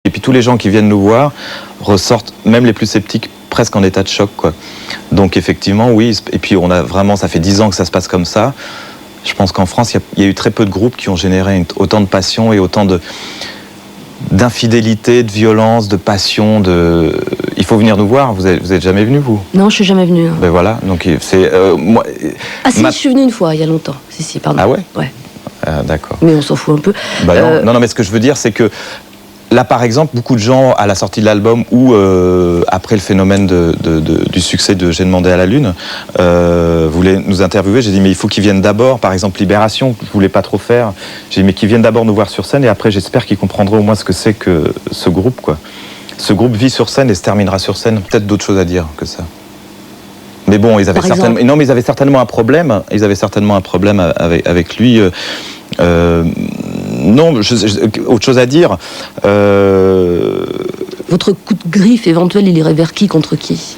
Et puis tous les gens qui viennent nous voir ressortent, même les plus sceptiques, presque en état de choc, quoi. Donc effectivement, oui. Et puis on a vraiment, ça fait 10 ans que ça se passe comme ça. Je pense qu'en France, il y a eu très peu de groupes qui ont généré autant de passion et autant d'infidélité, de violence, de passion. Il faut venir nous voir. Vous êtes jamais venu, vous? Non, je suis jamais venu. Ben voilà. Donc c'est moi. Ah si, je suis venue une fois, il y a longtemps. Si, pardon. Ah ouais? Ouais. Ah, d'accord. Mais on s'en fout un peu. Bah non, mais ce que je veux dire, c'est que là, par exemple, beaucoup de gens, à la sortie de l'album ou après le phénomène du succès de J'ai demandé à la Lune, voulaient nous interviewer. J'ai dit, mais il faut qu'ils viennent d'abord, par exemple, Libération, je voulais pas trop faire. J'ai dit, mais qu'ils viennent d'abord nous voir sur scène et après, j'espère qu'ils comprendront au moins ce que c'est que ce groupe, quoi. Ce groupe vit sur scène et se terminera sur scène. Peut-être d'autres choses à dire que ça. Mais bon, ils avaient certainement un problème. Ils avaient certainement un problème avec lui. Non, autre chose à dire. Votre coup de griffe éventuel, il irait vers qui, contre qui?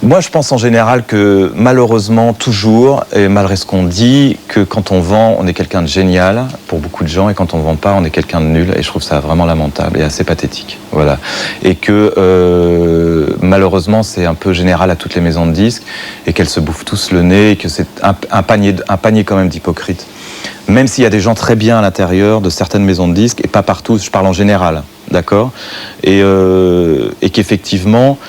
Moi, je pense en général que malheureusement, toujours, et malgré ce qu'on dit, que quand on vend, on est quelqu'un de génial pour beaucoup de gens, et quand on vend pas, on est quelqu'un de nul. Et je trouve ça vraiment lamentable et assez pathétique. Voilà. Et que malheureusement, c'est un peu général à toutes les maisons de disques, et qu'elles se bouffent tous le nez, et que c'est un panier quand même d'hypocrites. Même s'il y a des gens très bien à l'intérieur de certaines maisons de disques, et pas partout, je parle en général, d'accord, et qu'effectivement,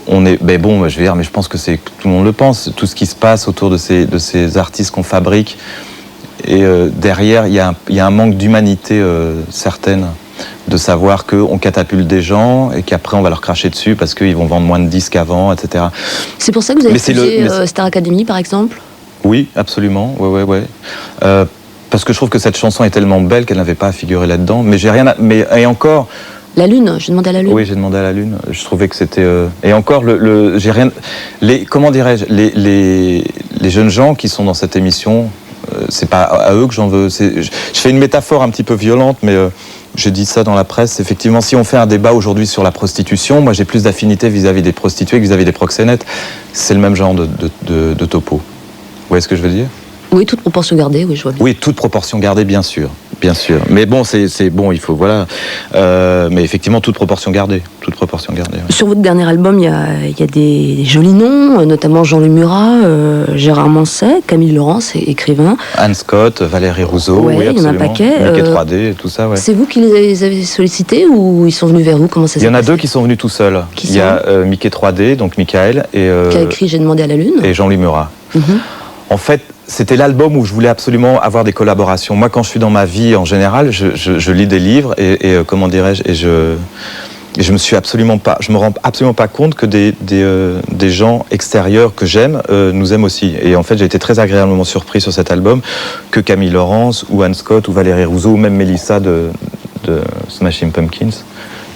on est, ben bon, je vais dire, mais je pense que tout le monde le pense, tout ce qui se passe autour de ces artistes qu'on fabrique, et derrière, il y a un manque d'humanité certaine, de savoir qu'on catapulte des gens, et qu'après on va leur cracher dessus parce qu'ils vont vendre moins de disques avant, etc. C'est pour ça que vous avez refusé Star Academy, par exemple? Oui, absolument, ouais. Parce que je trouve que cette chanson est tellement belle qu'elle n'avait pas à figurer là-dedans. Mais j'ai rien à... Et encore... La Lune, j'ai demandé à la Lune. Oui, j'ai demandé à la Lune. Je trouvais que c'était... Et encore, j'ai rien... Comment dirais-je, les jeunes gens qui sont dans cette émission, c'est pas à eux que j'en veux. Je fais une métaphore un petit peu violente, mais j'ai dit ça dans la presse. Effectivement, si on fait un débat aujourd'hui sur la prostitution, moi j'ai plus d'affinité vis-à-vis des prostituées que vis-à-vis des proxénètes. C'est le même genre de topo. Vous voyez ce que je veux dire? Oui, toute proportion gardée, oui, je vois bien. Oui, toute proportion gardée, bien sûr. Mais bon, c'est bon, il faut, voilà. Mais effectivement, toute proportion gardée. Ouais. Sur votre dernier album, il y a des jolis noms, notamment Jean-Louis Murat, Gérard Manset, Camille Laurence, écrivain. Anne Scott, Valérie Rousseau, ouais, oui, absolument. Il y en a un paquet. Mickey 3D, tout ça, ouais. C'est vous qui les avez sollicités ou ils sont venus vers vous? Comment ça s'est passé? Il y en a deux qui sont venus tout seuls. Il y a Mickey 3D, donc Michael, et... qui a écrit J'ai demandé à la Lune. Et Jean-Louis Murat. En fait, c'était l'album où je voulais absolument avoir des collaborations. Moi, quand je suis dans ma vie en général, je lis des livres et comment dirais-je, et je me rends absolument pas compte que des gens extérieurs que j'aime nous aiment aussi. Et en fait, j'ai été très agréablement surpris sur cet album que Camille Laurence ou Anne Scott ou Valérie Rousseau ou même Mélissa de Smashing Pumpkins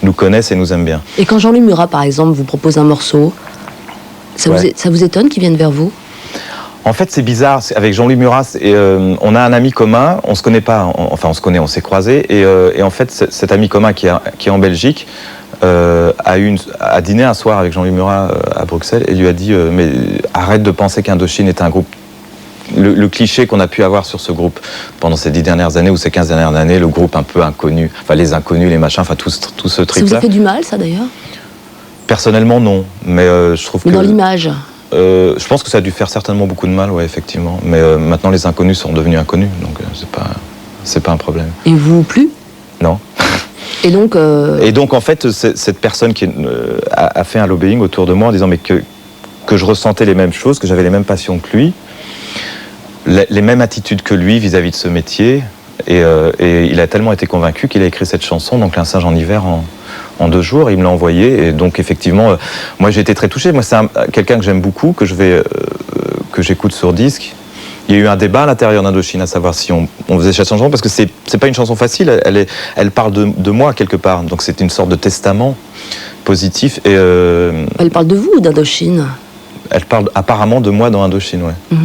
nous connaissent et nous aiment bien. Et quand Jean-Louis Murat, par exemple, vous propose un morceau, ça vous étonne qu'il vienne vers vous? En fait, c'est bizarre. Avec Jean-Louis Murat, on a un ami commun. On se connaît pas. Enfin, on se connaît. On s'est croisés. Et en fait, cet ami commun qui est en Belgique a dîné un soir avec Jean-Louis Murat à Bruxelles et lui a dit mais arrête de penser qu'Indochine est un groupe. Le cliché qu'on a pu avoir sur ce groupe pendant ces 10 dernières années ou ces 15 dernières années, le groupe un peu inconnu, enfin les inconnus, les machins, enfin tout ce trip-là. Ça vous a fait du mal, ça d'ailleurs? Personnellement, non. Mais je trouve que... dans l'image. Je pense que ça a dû faire certainement beaucoup de mal, ouais, effectivement. Mais maintenant, les inconnus sont devenus inconnus, donc c'est pas un problème. Et vous plus? Non. Et donc, en fait, cette personne qui a fait un lobbying autour de moi en disant mais que je ressentais les mêmes choses, que j'avais les mêmes passions que lui, les mêmes attitudes que lui vis-à-vis de ce métier, et il a tellement été convaincu qu'il a écrit cette chanson, donc Un singe en hiver, en 2 jours, il me l'a envoyé, et donc effectivement, moi j'ai été très touché. Moi c'est quelqu'un que j'aime beaucoup, que j'écoute sur disque. Il y a eu un débat à l'intérieur d'Indochine à savoir si on faisait cette chanson, parce que c'est pas une chanson facile, elle parle de moi quelque part, donc c'est une sorte de testament positif. Et elle parle de vous ou d'Indochine? Elle parle apparemment de moi dans Indochine, ouais.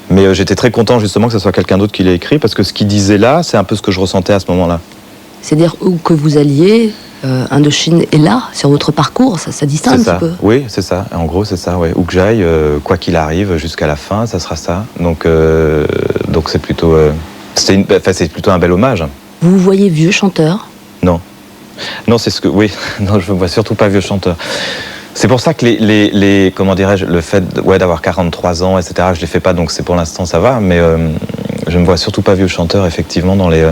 Mais j'étais très content justement que ce soit quelqu'un d'autre qui l'ait écrit, parce que ce qu'il disait là, c'est un peu ce que je ressentais à ce moment-là. C'est-à-dire où que vous alliez, Indochine est là, sur votre parcours, ça dit ça un petit peu. Oui, c'est ça, en gros c'est ça, ouais. Où que j'aille, quoi qu'il arrive, jusqu'à la fin, ça sera ça. Donc c'est plutôt, c'est plutôt un bel hommage. Vous vous voyez vieux chanteur? Non. Non, c'est ce que... Oui, non, je me vois surtout pas vieux chanteur. C'est pour ça que comment dirais-je, le fait d'avoir 43 ans, etc., je les fais pas, donc c'est pour l'instant, ça va, mais je me vois surtout pas vieux chanteur, effectivement, dans les...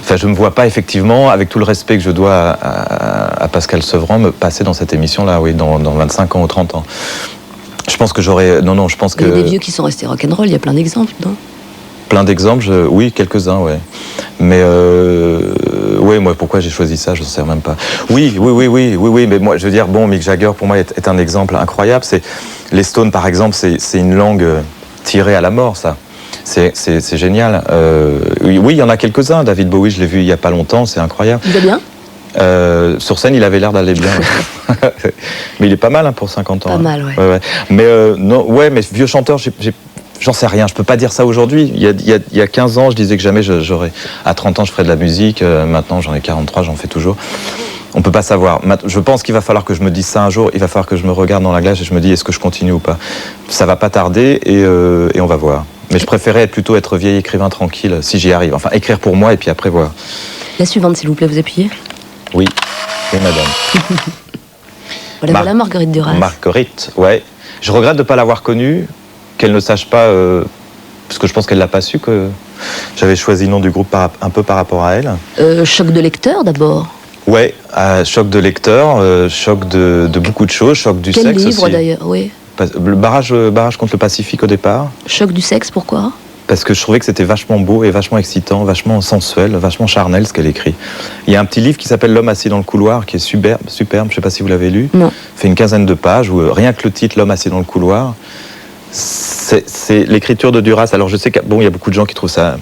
Enfin, je me vois pas, effectivement, avec tout le respect que je dois à Pascal Sevran, me passer dans cette émission-là, oui, dans 25 ans ou 30 ans. Je pense que j'aurais... Non, je pense que... Il y a des vieux qui sont restés rock'n'roll, il y a plein d'exemples, non? Plein d'exemples, oui, quelques-uns, ouais. Mais oui, moi, pourquoi j'ai choisi ça, je ne sais même pas. Oui, mais moi, je veux dire, bon, Mick Jagger, pour moi, est un exemple incroyable. Les Stones, par exemple, c'est une langue tirée à la mort, ça. C'est génial. Oui, il y en a quelques-uns. David Bowie, je l'ai vu il n'y a pas longtemps, c'est incroyable. Il va bien? Sur scène, il avait l'air d'aller bien. Mais il est pas mal, hein, pour 50 ans. Pas mal, ouais. Ouais. Mais non, ouais, mais vieux chanteur, j'en sais rien, je peux pas dire ça aujourd'hui. Il y a 15 ans, je disais que jamais j'aurais... À 30 ans, je ferais de la musique. Maintenant, j'en ai 43, j'en fais toujours. On peut pas savoir. Je pense qu'il va falloir que je me dise ça un jour. Il va falloir que je me regarde dans la glace et je me dis, est-ce que je continue ou pas? Ça va pas tarder et on va voir. Mais je préférais plutôt être vieil écrivain tranquille, si j'y arrive. Enfin, écrire pour moi et puis après voir. La suivante, s'il vous plaît, vous appuyez. Oui, et madame. Voilà Marguerite Duras. Marguerite, ouais. Je regrette de ne pas l'avoir connue, qu'elle ne sache pas, parce que je pense qu'elle ne l'a pas su, que j'avais choisi le nom du groupe un peu par rapport à elle. Choc de lecteur, d'abord. Ouais, choc de lecteur, choc de beaucoup de choses, choc du sexe aussi. Quel livre, d'ailleurs, oui. Le barrage contre le Pacifique au départ. Choc du sexe, pourquoi? Parce que je trouvais que c'était vachement beau et vachement excitant, vachement sensuel, vachement charnel ce qu'elle écrit. Il y a un petit livre qui s'appelle L'homme assis dans le couloir, qui est superbe, je ne sais pas si vous l'avez lu. Non. Fait une quinzaine de pages, où rien que le titre L'homme assis dans le couloir, c'est l'écriture de Duras. Alors je sais qu'il y a beaucoup de gens qui trouvent ça,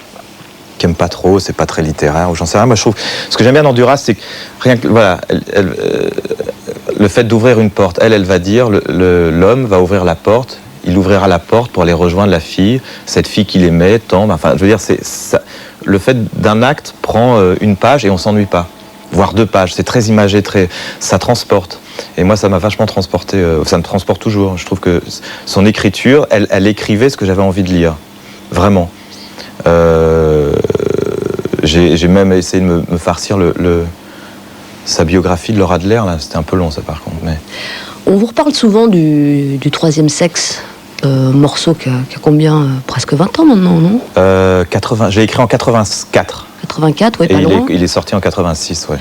qui n'aiment pas trop, c'est pas très littéraire, ou j'en sais rien. Moi je trouve, ce que j'aime bien dans Duras, c'est que rien que, voilà, le fait d'ouvrir une porte, elle va dire, l'homme va ouvrir la porte, il ouvrira la porte pour aller rejoindre la fille, cette fille qu'il aimait, tombe. Enfin, je veux dire, le fait d'un acte prend une page et on s'ennuie pas, voire 2 pages. C'est très imagé, ça transporte. Et moi, ça m'a vachement transporté. Ça me transporte toujours. Je trouve que son écriture, elle écrivait ce que j'avais envie de lire, vraiment. J'ai même essayé de me farcir sa biographie de Laura Adler. Là, c'était un peu long, ça, par contre. Mais... On vous reparle souvent du troisième sexe. Morceau qui a combien presque 20 ans maintenant, non? 80, j'ai écrit en 84. 84, oui, pas loin. Il est sorti en 86, oui.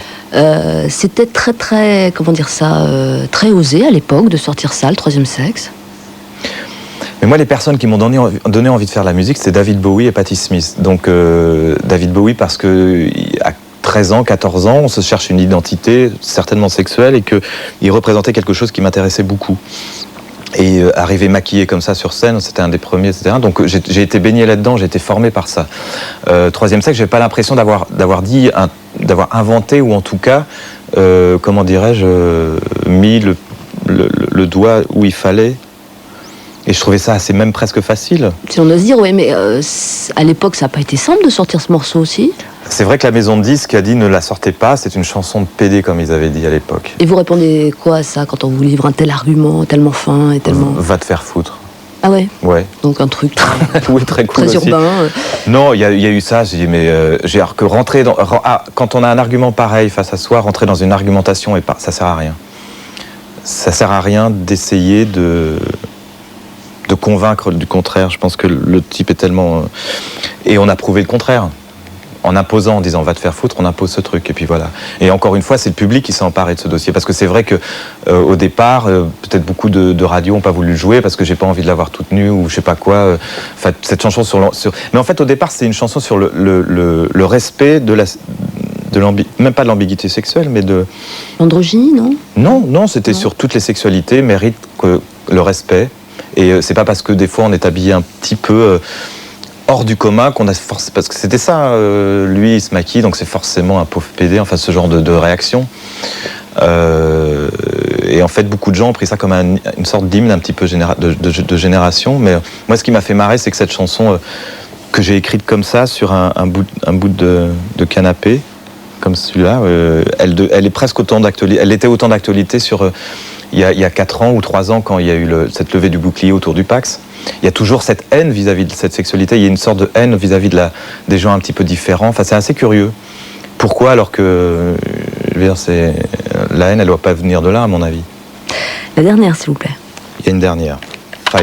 C'était très, comment dire ça, très osé à l'époque de sortir ça, le troisième sexe. Mais moi, les personnes qui m'ont donné envie de faire de la musique, c'est David Bowie et Patti Smith. Donc, David Bowie, parce que à 13 ans, 14 ans, on se cherche une identité certainement sexuelle et qu'il représentait quelque chose qui m'intéressait beaucoup. Et arriver maquillé comme ça sur scène, c'était un des premiers, etc. Donc j'ai été baigné là-dedans, j'ai été formé par ça. Troisième sexe, j'ai pas l'impression d'avoir inventé, ou en tout cas, comment dirais-je, mis le doigt où il fallait. Et je trouvais ça assez, même presque facile. Si on ose dire, oui, mais à l'époque, ça n'a pas été simple de sortir ce morceau aussi. C'est vrai que la maison de disques a dit ne la sortez pas, c'est une chanson de PD comme ils avaient dit à l'époque. Et vous répondez quoi à ça quand on vous livre un tel argument tellement fin et tellement... Va te faire foutre. Ah ouais? Ouais. Donc un truc oui, très cool très aussi. Urbain. Non, il y a eu ça, j'ai dit, mais que rentrer dans... quand on a un argument pareil face à soi, rentrer dans une argumentation, ça sert à rien. Ça sert à rien d'essayer de convaincre du contraire. Je pense que le type est tellement... Et on a prouvé le contraire. En imposant, en disant va te faire foutre, on impose ce truc. Et puis voilà. Et encore une fois, c'est le public qui s'est emparé de ce dossier. Parce que c'est vrai que au départ, peut-être beaucoup de radios n'ont pas voulu le jouer parce que j'ai pas envie de l'avoir toute nue ou je sais pas quoi. Enfin, cette chanson Mais en fait, au départ, c'est une chanson sur le respect de même pas de l'ambiguïté sexuelle, mais de... Androgynie, non? Non, c'était sur toutes les sexualités, mérite le respect. Et c'est pas parce que des fois on est habillé un petit peu hors du commun qu'on a forcément... Parce que c'était ça, lui il se maquille, donc c'est forcément un pauvre PD, enfin ce genre de réaction. Et en fait beaucoup de gens ont pris ça comme une sorte d'hymne un petit peu de génération. Mais moi ce qui m'a fait marrer, c'est que cette chanson que j'ai écrite comme ça sur un bout de canapé, comme celui-là, elle est presque autant d'actualité. Elle était autant d'actualité sur... Il y a 4 ans ou 3 ans, quand il y a eu cette levée du bouclier autour du Pax, il y a toujours cette haine vis-à-vis de cette sexualité. Il y a une sorte de haine vis-à-vis des gens un petit peu différents. Enfin, c'est assez curieux. Pourquoi, alors que veux dire, la haine, elle doit pas venir de là, à mon avis. La dernière, s'il vous plaît. Il y a une dernière. Fire.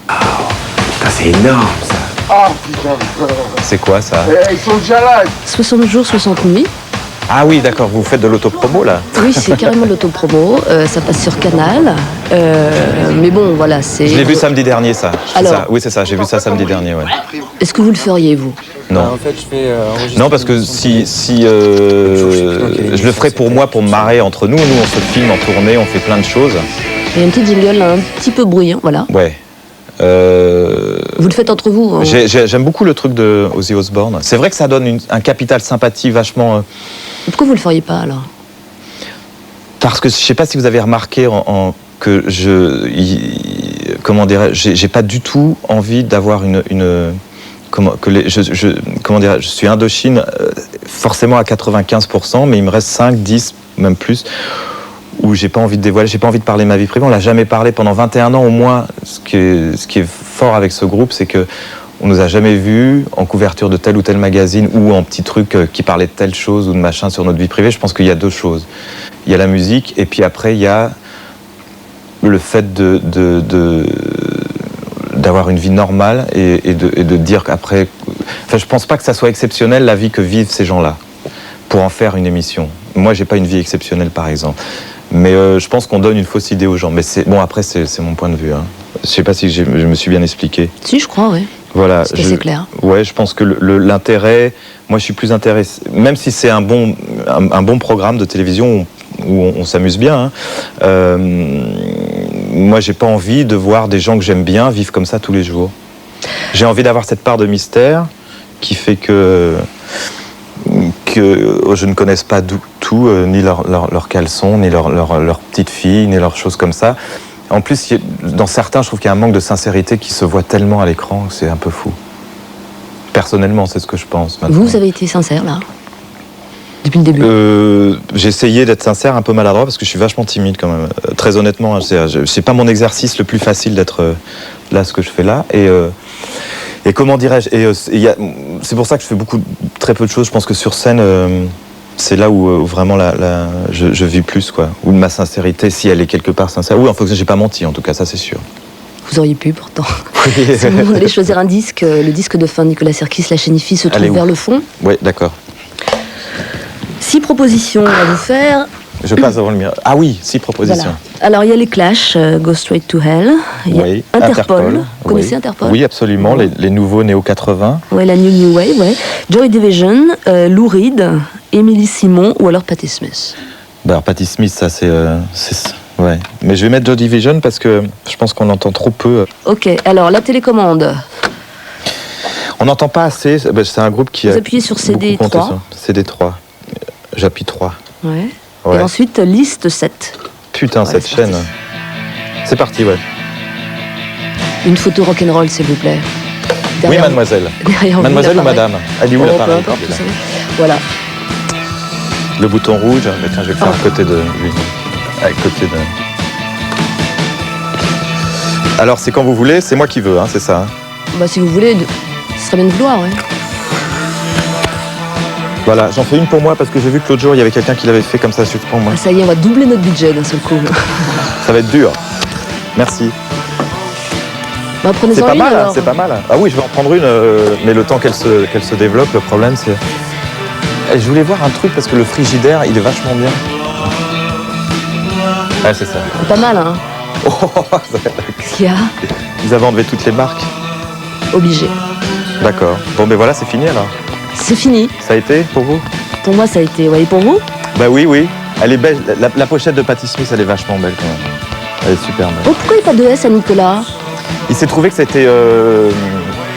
Putain, c'est énorme, ça. Ah putain. C'est quoi ça? Ils sont déjà là. 60 jours, 60 nuits. Ah oui, d'accord, vous faites de l'autopromo là? Oui, c'est carrément de l'autopromo. Ça passe sur Canal. Mais bon, voilà, c'est... Je l'ai vu samedi dernier, ça. Alors, ça. Oui, c'est ça, j'ai vu ça samedi dernier, ouais. Est-ce que vous le feriez, vous? Non. En fait, je fais enregistrer Non, parce que l'émission si je le ferais pour moi, pour me marrer entre nous. Nous, on se filme en tournée, on fait plein de choses. Il y a un petit jingle un petit peu bruyant, voilà. Ouais. Vous le faites entre vous, hein. J'aime beaucoup le truc de Ozzy Osbourne. C'est vrai que ça donne un capital sympathie vachement... Pourquoi vous le feriez pas, alors? Parce que je sais pas si vous avez remarqué que comment dirais-je, j'ai pas du tout envie d'avoir je suis Indochine forcément à 95%, mais il me reste 5, 10, même plus, où j'ai pas envie de dévoiler, j'ai pas envie de parler de ma vie privée. On l'a jamais parlé pendant 21 ans au moins. Ce qui est fort avec ce groupe, c'est que on nous a jamais vus en couverture de tel ou tel magazine ou en petit truc qui parlait de telle chose ou de machin sur notre vie privée. Je pense qu'il y a deux choses. Il y a la musique et puis après il y a le fait d'avoir une vie normale et de dire qu'après... Enfin, je pense pas que ça soit exceptionnel la vie que vivent ces gens-là pour en faire une émission. Moi, j'ai pas une vie exceptionnelle, par exemple. Mais je pense qu'on donne une fausse idée aux gens. Mais bon, après, c'est mon point de vue. Hein. Je sais pas si je me suis bien expliqué. Si, je crois, oui. Voilà. C'est clair. Ouais, je pense que l'intérêt... Moi, je suis plus intéressé... Même si c'est un bon programme de télévision où on s'amuse bien, hein, moi, j'ai pas envie de voir des gens que j'aime bien vivre comme ça tous les jours. J'ai envie d'avoir cette part de mystère qui fait que je ne connaisse pas tout, ni leurs caleçons, ni leurs petites filles, ni leurs choses comme ça. En plus, dans certains, je trouve qu'il y a un manque de sincérité qui se voit tellement à l'écran que c'est un peu fou. Personnellement, c'est ce que je pense. Maintenant. Vous avez été sincère, là? Depuis le début? J'ai essayé d'être sincère, un peu maladroit, parce que je suis vachement timide quand même. Très honnêtement, c'est pas mon exercice le plus facile d'être là, ce que je fais là. Et comment dirais-je, c'est pour ça que je fais très peu de choses. Je pense que sur scène, c'est là où vraiment je vis plus, quoi. Où ma sincérité, si elle est quelque part sincère. Oui, enfin, j'ai pas menti, en tout cas, ça c'est sûr. Vous auriez pu, pourtant. Si vous voulez choisir un disque, le disque de fin de Nicolas Sirkis, La Chénifie, se trouve vers le fond. Oui, d'accord. 6 propositions à vous faire. Je passe devant le miroir. Ah oui, 6 propositions. Voilà. Alors, il y a les Clash, Go Straight to Hell. Il y a oui, Interpol. Vous connaissez Interpol? Oui, absolument. Les nouveaux Néo 80. Oui, la New Wave, ouais. Joy Division, Lou Reed, Emily Simon ou alors Patti Smith. Alors, Patti Smith, ça c'est... ouais. Mais je vais mettre Joy Division parce que je pense qu'on entend trop peu. Ok, alors la télécommande. On n'entend pas assez. C'est un groupe qui Vous appuyez sur CD 3. CD 3. J'appuie 3. Ouais. Ouais. Et ensuite, liste 7. Putain, Ouais, cette chaîne. C'est parti, ouais. Une photo rock'n'roll, s'il vous plaît. Oui, mademoiselle. Mademoiselle ou madame? Elle dit où l'appareil? Peu importe, vous savez. Voilà. Le bouton rouge. Mais tiens, je vais le faire à côté de lui. À côté de... Alors, c'est quand vous voulez, c'est moi qui veux, hein, c'est ça, hein. Bah, si vous voulez, ce serait bien de vouloir, ouais. Voilà, j'en fais une pour moi parce que j'ai vu que l'autre jour, il y avait quelqu'un qui l'avait fait comme ça juste pour moi. Ah, ça y est, on va doubler notre budget d'un seul coup. Ça va être dur. Merci. Bah, prenez-en C'est pas une, mal, alors. c'est pas mal. Ah oui, je vais en prendre une, mais le temps qu'elle se développe, le problème c'est... Et je voulais voir un truc parce que le frigidaire, il est vachement bien. Ouais, c'est ça. C'est pas mal, hein. Oh, Qu'est-ce qu'il y a? ils avaient enlevé toutes les marques. Obligé. D'accord. Bon, ben voilà, c'est fini alors. C'est fini. Ça a été pour vous? Pour moi, ça a été. Ouais, et pour vous? Bah oui, oui. Elle est belle. La pochette de Patti Smith, elle est vachement belle quand même. Elle est super belle. Oh, pourquoi il n'y a pas de S à Nicolas? Il s'est trouvé que c'était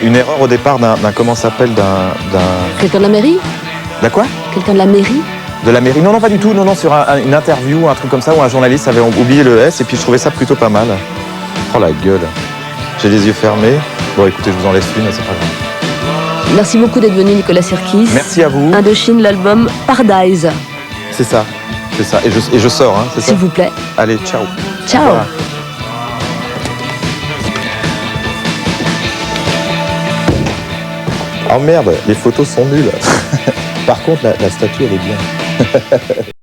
une erreur au départ d'un comment ça s'appelle d'un... Quelqu'un de la mairie? D'un quoi? Quelqu'un de la mairie? De la mairie? Non, non, pas du tout. Non, non, sur une interview, un truc comme ça, où un journaliste avait oublié le S, et puis je trouvais ça plutôt pas mal. Oh la gueule. J'ai les yeux fermés. Bon, écoutez, je vous en laisse une, c'est pas grave. Merci beaucoup d'être venu, Nicolas Sirkis. Merci à vous. Indochine, l'album Paradise. C'est ça, c'est ça. Et je sors, hein, c'est ça? S'il vous plaît. Allez, ciao. Ciao. Voilà. Oh merde, les photos sont nulles. Par contre, la statue, elle est bien.